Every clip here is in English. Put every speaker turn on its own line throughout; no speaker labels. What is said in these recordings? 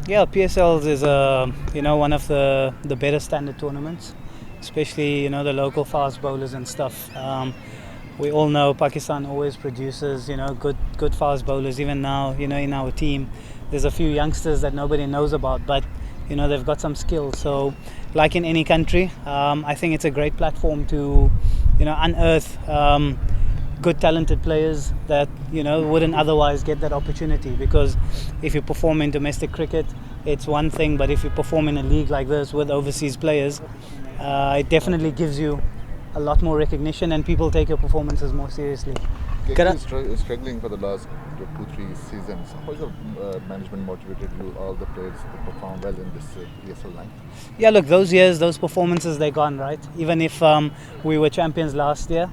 Yeah, PSL is one of the better standard tournaments, especially the local fast bowlers and stuff. We all know Pakistan always produces good fast bowlers. Even now in our team, there's a few youngsters that nobody knows about, but they've got some skills. So, like in any country, I think it's a great platform to unearth good talented players that wouldn't otherwise get that opportunity, because if you perform in domestic cricket it's one thing, but if you perform in a league like this with overseas players, it definitely gives you a lot more recognition and people take your performances more seriously.
KK is struggling for the last 2-3 seasons. How is the management motivated you, all the players to perform well in this PSL line?
Yeah, look, those performances, they're gone, right? Even if we were champions last year,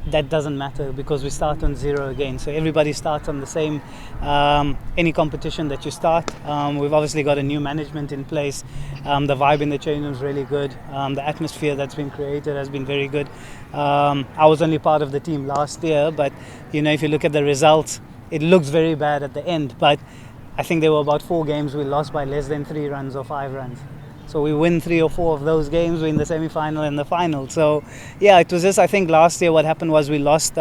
that doesn't matter because we start on zero again. So everybody starts on the same, any competition that you start. We've obviously got a new management in place. The vibe in the change room is really good. The atmosphere that's been created has been very good. I was only part of the team last year, but if you look at the results, it looks very bad at the end. But I think there were about 4 games we lost by less than 3 runs or 5 runs. So we win 3 or 4 of those games. We're in the semi-final and the final. So yeah, it was just, I think last year what happened was we lost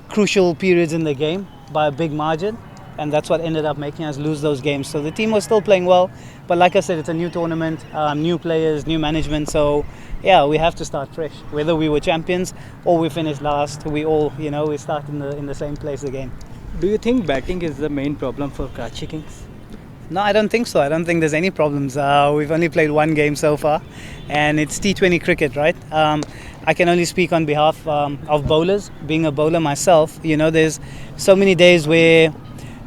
crucial periods in the game by a big margin, and that's what ended up making us lose those games. So the team was still playing well, but like I said, it's a new tournament, new players, new management. So yeah, we have to start fresh. Whether we were champions or we finished last, we all we start in the same place again.
Do you think batting is the main problem for Karachi Kings?
No, I don't think so. I don't think there's any problems. We've only played 1 game so far, and it's T20 cricket, right? I can only speak on behalf of bowlers. Being a bowler myself, there's so many days where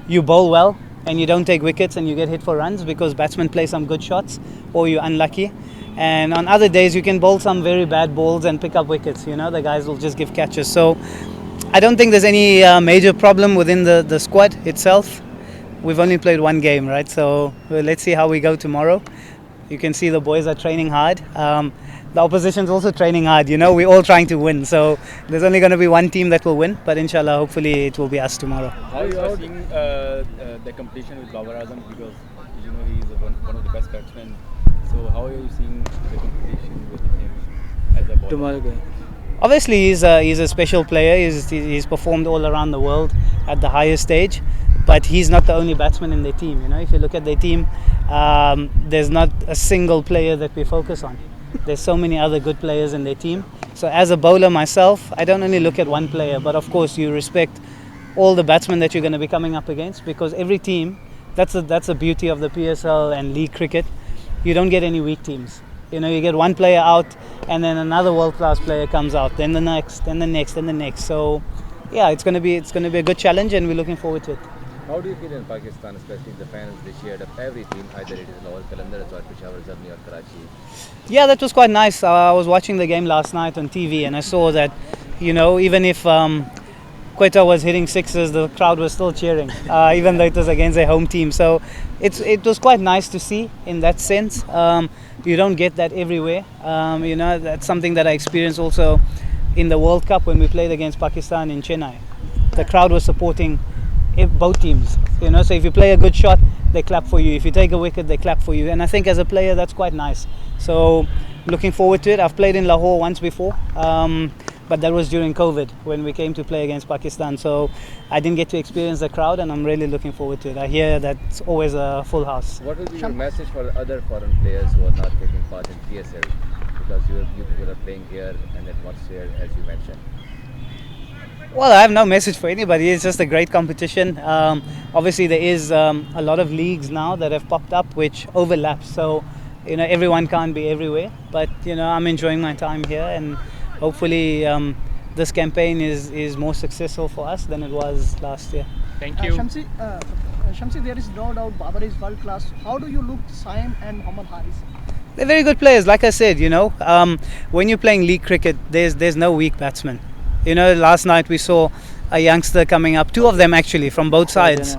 you bowl well and you don't take wickets and you get hit for runs because batsmen play some good shots or you're unlucky. And on other days you can bowl some very bad balls and pick up wickets. The guys will just give catches. So I don't think there's any major problem within the squad itself. We've only played 1 game, right? So let's see how we go tomorrow. You can see the boys are training hard. The opposition's also training hard. We're all trying to win. So there's only going to be 1 team that will win. But inshallah, hopefully it will be us tomorrow.
How you are seeing the competition with Babar because he's one of the best batsmen. So how are you seeing the competition with him as a bowler?
Tomorrow game.
Obviously, he's a special player. He's performed all around the world at the highest stage. But he's not the only batsman in their team. If you look at their team, there's not a single player that we focus on. There's so many other good players in their team. So as a bowler myself, I don't only look at one player, but of course you respect all the batsmen that you're going to be coming up against, because every team, that's the beauty of the PSL and league cricket. You don't get any weak teams. You get one player out and then another world-class player comes out, then the next, then the next, then the next. So yeah, it's going to be a good challenge and we're looking forward to it.
How do you feel in Pakistan, especially the fans they shared of every team, either it is Lahore Qalandars or Peshawar Zamni or Karachi?
Yeah, that was quite nice. I was watching the game last night on TV and I saw that, even if Quetta was hitting sixes, the crowd was still cheering, even though it was against their home team. So it was quite nice to see in that sense. You don't get that everywhere. That's something that I experienced also in the World Cup when we played against Pakistan in Chennai. The crowd was supporting both teams. So if you play a good shot, they clap for you. If you take a wicket, they clap for you. And I think as a player, that's quite nice. So looking forward to it. I've played in Lahore once before, but that was during COVID when we came to play against Pakistan. So I didn't get to experience the crowd, and I'm really looking forward to it. I hear that it's always a full house.
What will be your message for other foreign players who are not taking part in PSL? Because you people are playing here and then what's here, as you mentioned.
Well, I have no message for anybody. It's just a great competition. Obviously, there is a lot of leagues now that have popped up which overlap. So, everyone can't be everywhere. But, I'm enjoying my time here, and hopefully this campaign is more successful for us than it was last year.
Thank you.
Shamsi, there is no doubt Babar is world class. How do you look Saim and Mohammad Haris?
They're very good players. Like I said, when you're playing league cricket, there's no weak batsman. Last night we saw a youngster coming up, 2 of them actually from both sides,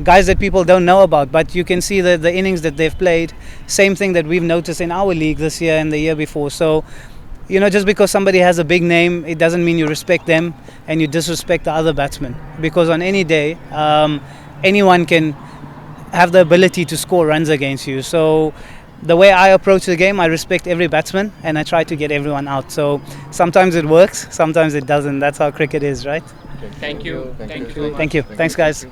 guys that people don't know about, but you can see the innings that they've played. Same thing that we've noticed in our league this year and the year before. So just because somebody has a big name, it doesn't mean you respect them and you disrespect the other batsmen, because on any day anyone can have the ability to score runs against you. So the way I approach the game, I respect every batsman and I try to get everyone out. So sometimes it works, sometimes it doesn't. That's how cricket is, right?
Thank you.
Thank you. Thanks, guys.